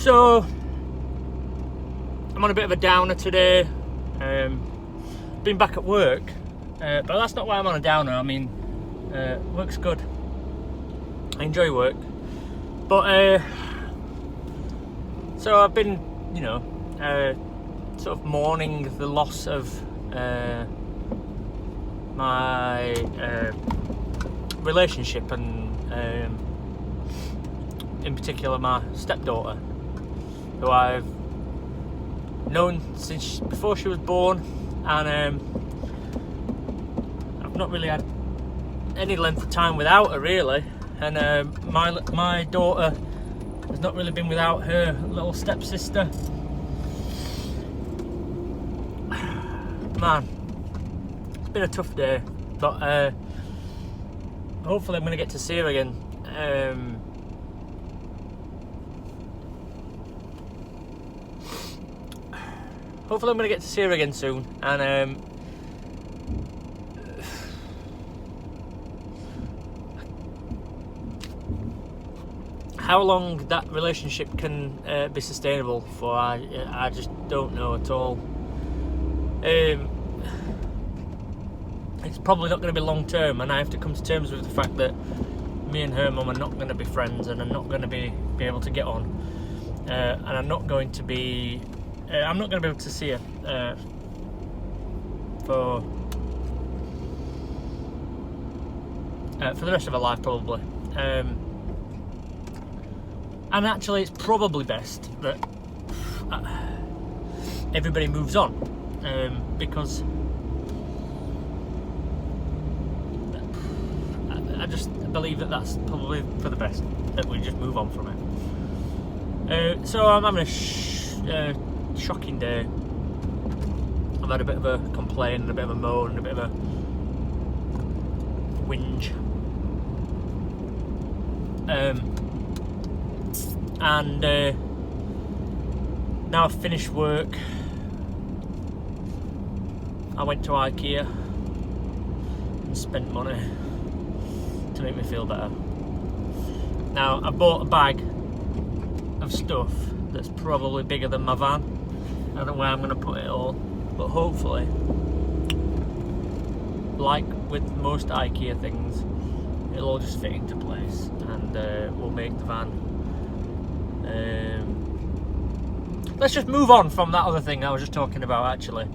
So I'm on a bit of a downer today. Been back at work, but that's not why I'm on a downer. I mean, work's good. I enjoy work, but so I've been, sort of mourning the loss of my relationship, and in particular my stepdaughter, who I've known since before she was born, and I've not really had any length of time without her really, and my daughter has not really been without her little stepsister. Man, it's been a tough day, but hopefully I'm going to get to see her again. Hopefully I'm going to get to see her again soon, and how long that relationship can be sustainable for, I just don't know at all. It's probably not going to be long term, and I have to come to terms with the fact that me and her mum are not going to be friends, and are not going to be able to get on, and I'm not going to be able to see her for the rest of her life probably. And actually it's probably best that everybody moves on, because I just believe that that's probably for the best, that we just move on from it. So I'm having a shocking day. I've had a bit of a complaint and a bit of a moan and a bit of a whinge. And now I've finished work, I went to IKEA and spent money to make me feel better. Now I bought a bag of stuff that's probably bigger than my van. I don't know where I'm going to put it all, but hopefully, like with most IKEA things, it'll all just fit into place, and we'll make the van. Let's just move on from that other thing I was just talking about. Actually,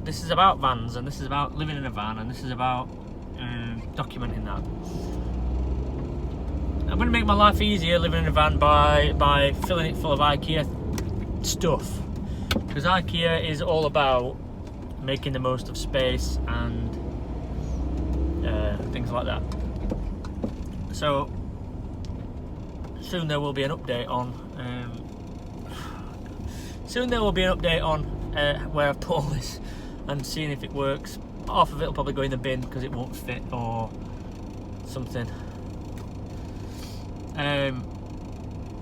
this is about vans, and this is about living in a van, and this is about documenting that. I'm going to make my life easier living in a van by filling it full of IKEA stuff, because IKEA is all about making the most of space and things like that. So soon there will be an update on where I've put all this and seeing if it works. Half of it will probably go in the bin because it won't fit or something. I've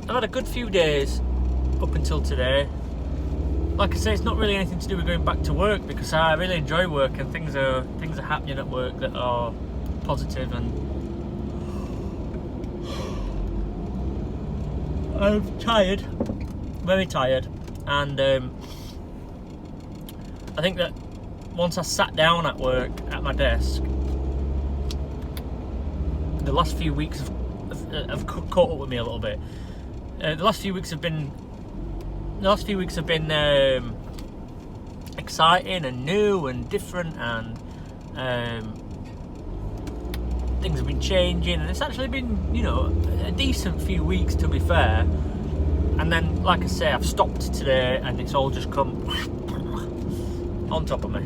had a good few days up until today. Like I say, it's not really anything to do with going back to work, because I really enjoy work, and things are happening at work that are positive, and I'm tired, very tired, and I think that once I sat down at work at my desk, the last few weeks have caught up with me a little bit. The last few weeks have been exciting and new and different, and things have been changing, and it's actually been, a decent few weeks, to be fair. And then, like I say, I've stopped today, and it's all just come on top of me.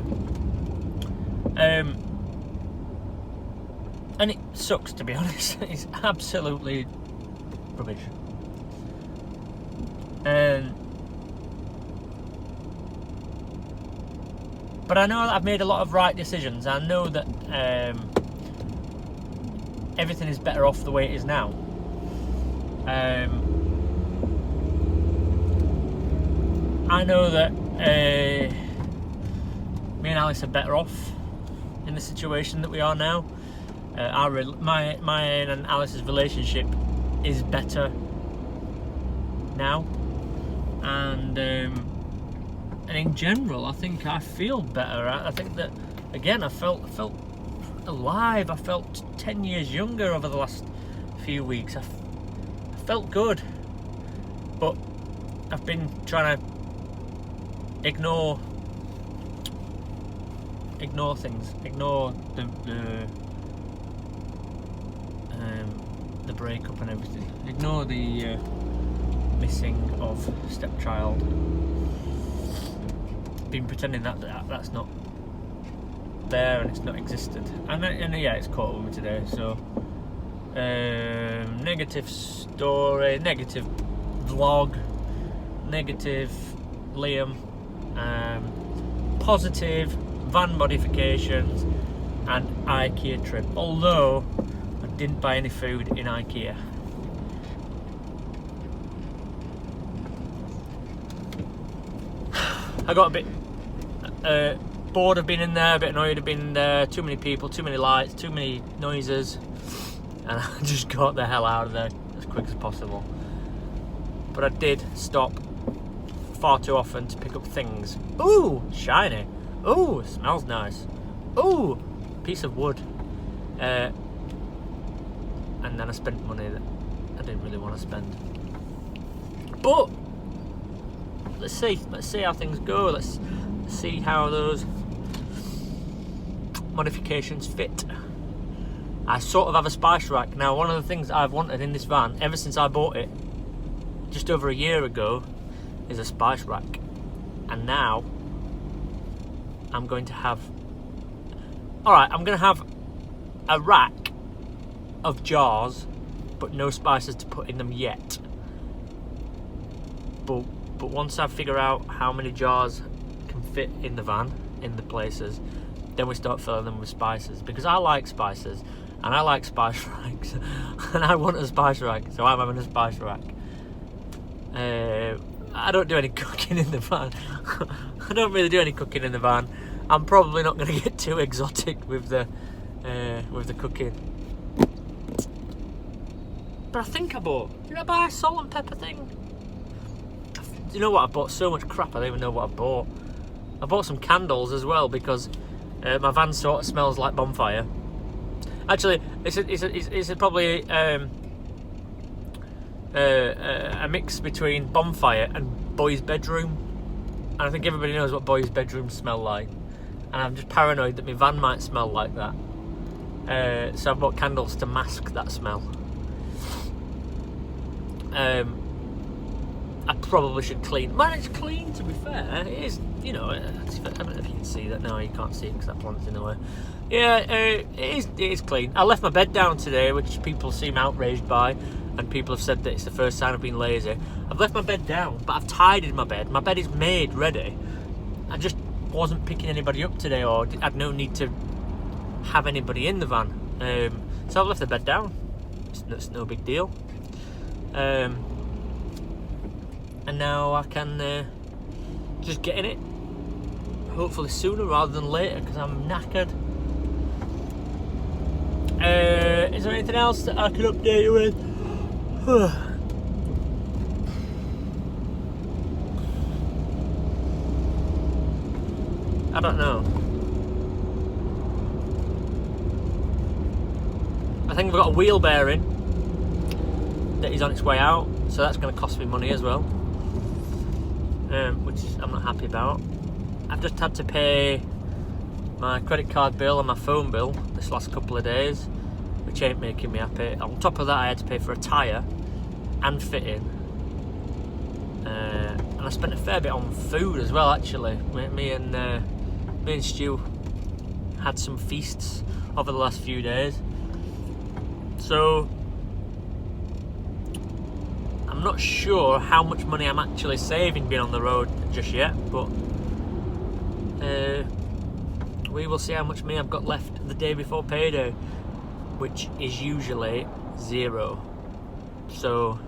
And it sucks, to be honest. It's absolutely rubbish. But I know that I've made a lot of right decisions. I know that everything is better off the way it is now. I know that me and Alice are better off in the situation that we are now. Mine and Alice's relationship is better now, and in general, I think I feel better. I think that, again, I felt alive. I felt 10 years younger over the last few weeks. I felt good, but I've been trying to ignore things, ignore the breakup and everything, ignore the missing of stepchild. Been pretending that's not there and it's not existed, and yeah, it's caught up with me today. So negative story, negative vlog, negative Liam, positive van modifications and IKEA trip, although I didn't buy any food in IKEA. I got a bit bored of being in there, a bit annoyed of being in there, too many people, too many lights, too many noises, and I just got the hell out of there as quick as possible. But I did stop far too often to pick up things. Ooh, shiny. Ooh, smells nice. Ooh, piece of wood. And then I spent money that I didn't really want to spend. But let's see how things go. Let's see how those modifications fit. I sort of have a spice rack now. One of the things I've wanted in this van ever since I bought it just over a year ago is a spice rack, and now I'm going to have a rack of jars, but no spices to put in them yet. But once I figure out how many jars can fit in the van, in the places, then we start filling them with spices, because I like spices and I like spice racks and I want a spice rack, so I'm having a spice rack. I don't do any cooking in the van. I don't really do any cooking in the van. I'm probably not going to get too exotic with the cooking. But I think did I buy a salt and pepper thing? You know what, I bought so much crap I don't even know what I bought. I bought some candles as well, because my van sort of smells like bonfire. Actually, it's probably a mix between bonfire and boys' bedroom, and I think everybody knows what boys' bedrooms smell like, and I'm just paranoid that my van might smell like that. So I bought candles to mask that smell. I probably should clean. Man, it's clean, to be fair. It is, I don't know if you can see that. No, you can't see it because that plant's in the way. Yeah, it is clean. I left my bed down today, which people seem outraged by, and people have said that it's the first sign of being lazy. I've left my bed down, but I've tidied my bed. My bed is made ready. I just wasn't picking anybody up today, or had no need to have anybody in the van. So I've left the bed down. It's no big deal. And now I can just get in it, hopefully sooner rather than later, because I'm knackered. Is there anything else that I can update you with? I don't know. I think we've got a wheel bearing that is on its way out, so that's going to cost me money as well, which I'm not happy about. I've just had to pay my credit card bill and my phone bill this last couple of days, which ain't making me happy. On top of that, I had to pay for a tyre and fitting, and I spent a fair bit on food as well. Actually, me and Stu had some feasts over the last few days, so I'm not sure how much money I'm actually saving being on the road just yet, but we will see how much money I've got left the day before payday, which is usually 0. So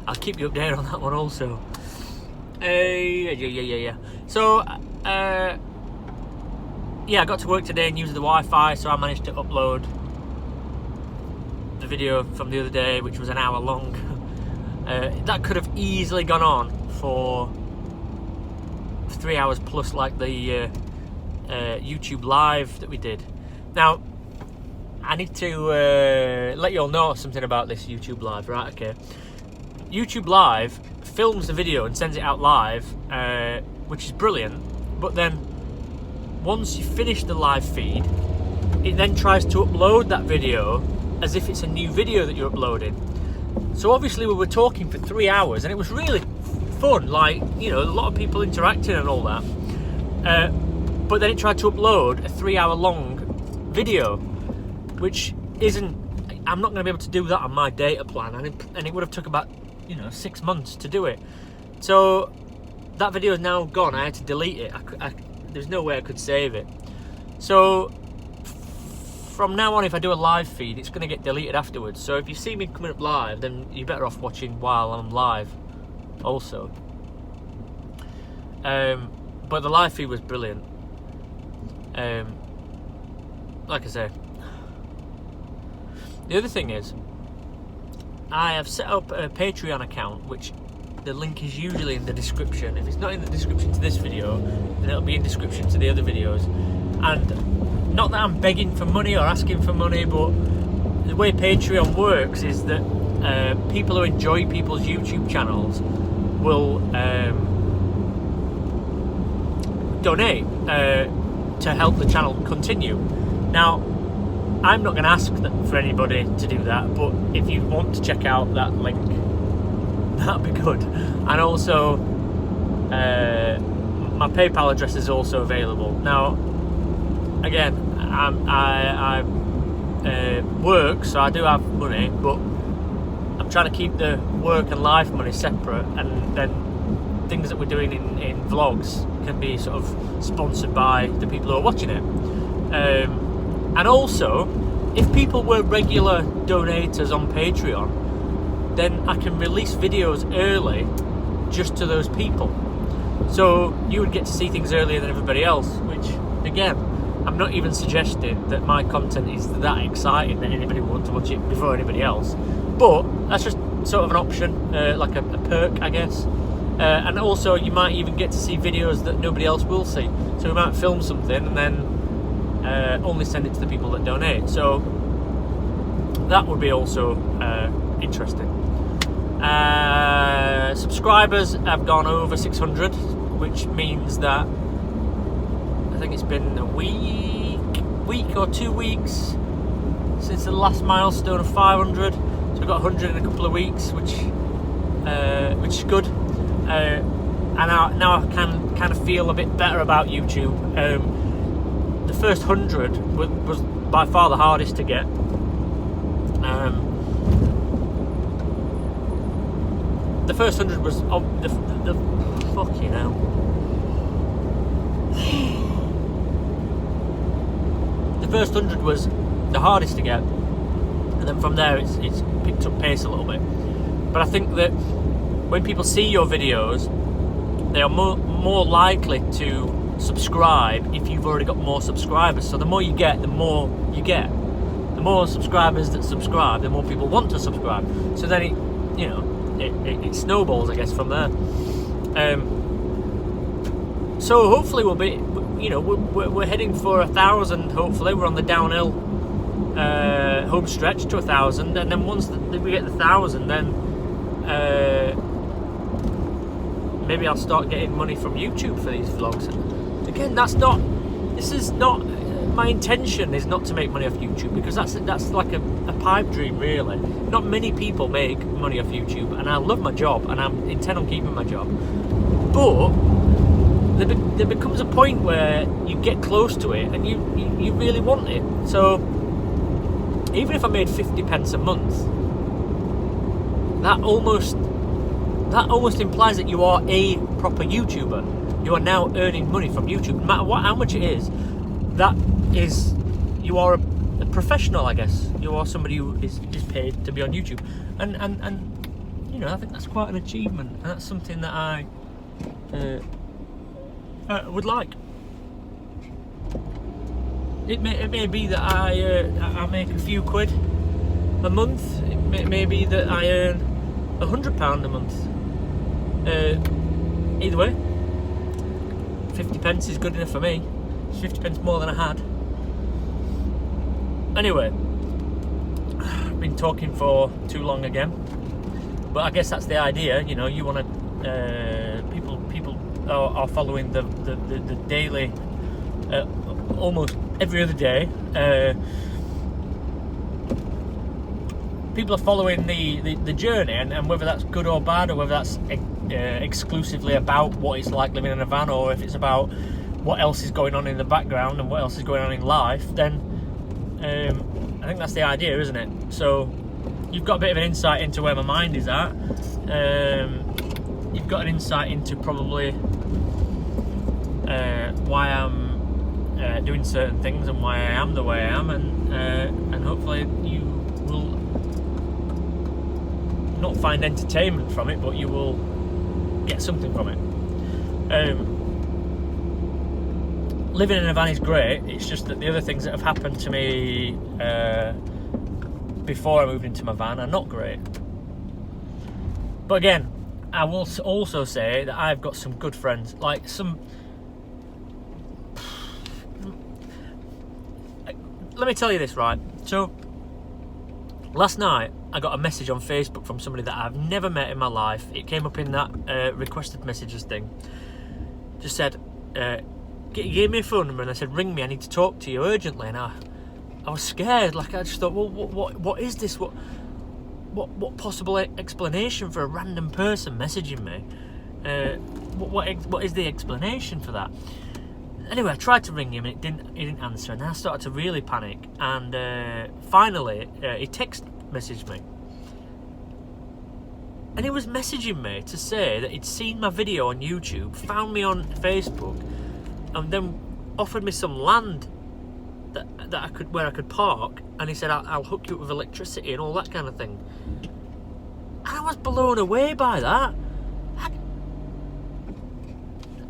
I'll keep you updated on that one also. Yeah. So yeah, I got to work today and used the Wi-Fi, so I managed to upload the video from the other day, which was an hour long. That could have easily gone on for 3 hours plus, like the YouTube live that we did. Now, I need to let you all know something about this YouTube live, right? Okay. YouTube live films the video and sends it out live, which is brilliant, but then once you finish the live feed, it then tries to upload that video as if it's a new video that you're uploading. So obviously we were talking for 3 hours and it was really fun, like, you know, a lot of people interacting and all that, but then it tried to upload a 3 hour long video, which isn't, I'm not going to be able to do that on my data plan, and it would have took about, you know, 6 months to do it. So that video is now gone. I had to delete it. There's no way I could save it. So from now on, if I do a live feed, it's going to get deleted afterwards. So if you see me coming up live, then you're better off watching while I'm live also. But the live feed was brilliant. Like I say, the other thing is, I have set up a Patreon account, which the link is usually in the description. If it's not in the description to this video, then it'll be in the description to the other videos. And not that I'm begging for money or asking for money, but the way Patreon works is that people who enjoy people's YouTube channels will donate to help the channel continue. Now, I'm not going to ask for anybody to do that, but if you want to check out that link, that'd be good. And also, my PayPal address is also available. Now, again, I work, so I do have money, but I'm trying to keep the work and life money separate, and then things that we're doing in vlogs can be sort of sponsored by the people who are watching it. And also, if people were regular donators on Patreon, then I can release videos early just to those people. So you would get to see things earlier than everybody else, which, again, I'm not even suggesting that my content is that exciting that anybody would want to watch it before anybody else. But that's just sort of an option, like a perk, I guess. And also, you might even get to see videos that nobody else will see. So we might film something and then only send it to the people that donate. So that would be also interesting. Subscribers have gone over 600, which means that I think it's been a week or 2 weeks since the last milestone of 500. So we've got 100 in a couple of weeks, which is good. And now I can kind of feel a bit better about YouTube. The first 100 was by far the hardest to get. The first 100 was the fucking hell. The first 100 was the hardest to get, and then from there it's picked up pace a little bit. But I think that when people see your videos, they are more likely to subscribe if you've already got more subscribers. So the more you get, the more you get. The more subscribers that subscribe, the more people want to subscribe. So then it snowballs, I guess, from there. So hopefully we'll be, we're heading for 1,000. Hopefully we're on the downhill home stretch to 1,000, and then once we get the 1,000, then maybe I'll start getting money from YouTube for these vlogs. Again, this is not my intention. Is not to make money off YouTube, because that's like a pipe dream, really. Not many people make money off YouTube, and I love my job, and I'm intent on keeping my job. But there becomes a point where you get close to it, and you really want it. So even if I made 50 pence a month, that almost implies that you are a proper YouTuber. You are now earning money from YouTube, no matter how much it is. That is, you are a professional, I guess. You are somebody who is paid to be on YouTube, and I think that's quite an achievement, and that's something that I would like. It may be that I make a few quid a month. It may be that I earn £100 a month. Either way, 50p is good enough for me. It's 50p more than I had. Anyway, I've been talking for too long again, but I guess that's the idea. You know, you want to people are following the daily, almost every other day. People are following the journey, and whether that's good or bad, or whether that's exclusively about what it's like living in a van, or if it's about what else is going on in the background and what else is going on in life, then I think that's the idea, isn't it? So you've got a bit of an insight into where my mind is at. You've got an insight into probably why I'm doing certain things and why I am the way I am, and hopefully you will not find entertainment from it, but you will get something from it. Living in a van is great. It's just that the other things that have happened to me before I moved into my van are not great. But again, I will also say that I've got some good friends. Like let me tell you this, right? So last night I got a message on Facebook from somebody that I've never met in my life. It came up in that requested messages thing. Just said, he gave me a phone number and I said, ring me, I need to talk to you urgently. And I was scared. Like, I just thought, well, what is this? What possible explanation for a random person messaging me? What is the explanation for that? Anyway, I tried to ring him and he didn't answer, and then I started to really panic. And finally, he text messaged me, and he was messaging me to say that he'd seen my video on YouTube, found me on Facebook, and then offered me some land that where I could park, and he said, I'll hook you up with electricity and all that kind of thing. And I was blown away by that.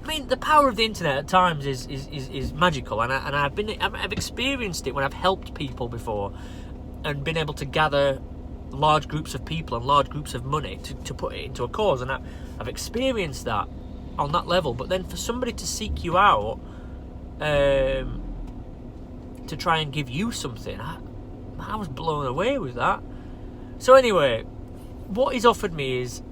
I mean, the power of the internet at times is magical, and I've experienced it when I've helped people before, and been able to gather large groups of people and large groups of money to put it into a cause, and I've experienced that on that level. But then for somebody to seek you out to try and give you something, I was blown away with that. So anyway, what he's offered me is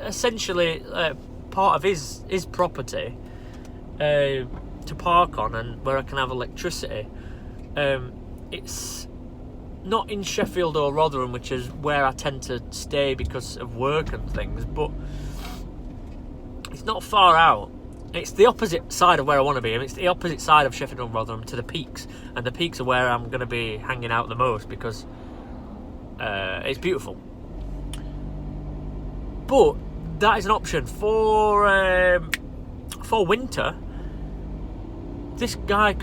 essentially part of his property to park on, and where I can have electricity. It's not in Sheffield or Rotherham, which is where I tend to stay because of work and things, but it's not far out. It's the opposite side of where I want to be. I mean, it's the opposite side of Sheffield and Rotherham to the Peaks, and the Peaks are where I'm going to be hanging out the most because it's beautiful. But that is an option for winter. This guy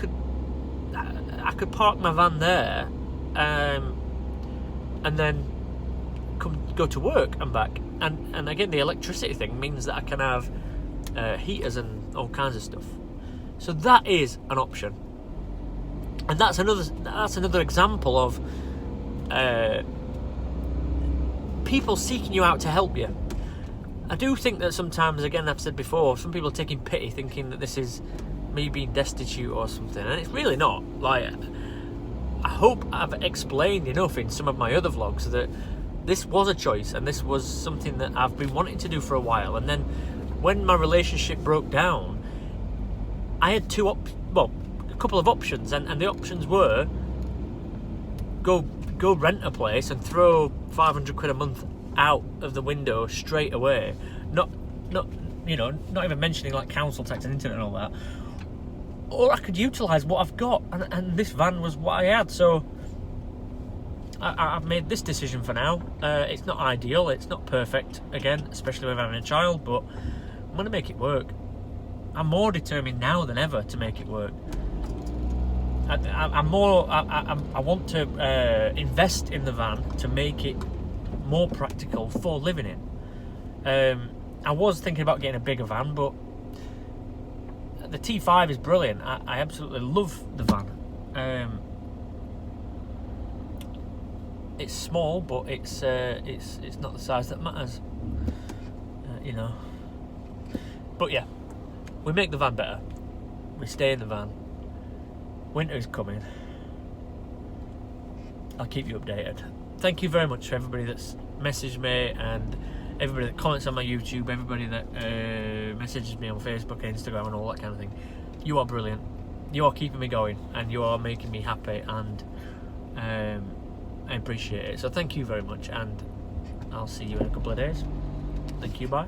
I could park my van there, and then go to work and back. And again, the electricity thing means that I can have heaters and all kinds of stuff. So that is an option, and that's another example of people seeking you out to help you. I do think that sometimes, again, I've said before, some people are taking pity, thinking that this is me being destitute or something, and it's really not. Like, I hope I've explained enough in some of my other vlogs that this was a choice, and this was something that I've been wanting to do for a while. And then when my relationship broke down, I had a couple of options, and the options were go rent a place and throw 500 quid a month out of the window straight away, not even mentioning like council tax and internet and all that, or I could utilise what I've got, and this van was what I had. So I've made this decision for now. It's not ideal, it's not perfect, again, especially with having a child, but I'm going to make it work. I'm more determined now than ever to make it work. I want to invest in the van to make it more practical for living in. I was thinking about getting a bigger van, but the T5 is brilliant. I absolutely love the van. it's small, but it's not the size that matters, you know. But yeah, we make the van better. We stay in the van. Winter is coming. I'll keep you updated. Thank you very much for everybody that's messaged me, and everybody that comments on my YouTube, everybody that messages me on Facebook and Instagram and all that kind of thing. You are brilliant. You are keeping me going, and you are making me happy, and I appreciate it. So thank you very much, and I'll see you in a couple of days. Thank you, bye.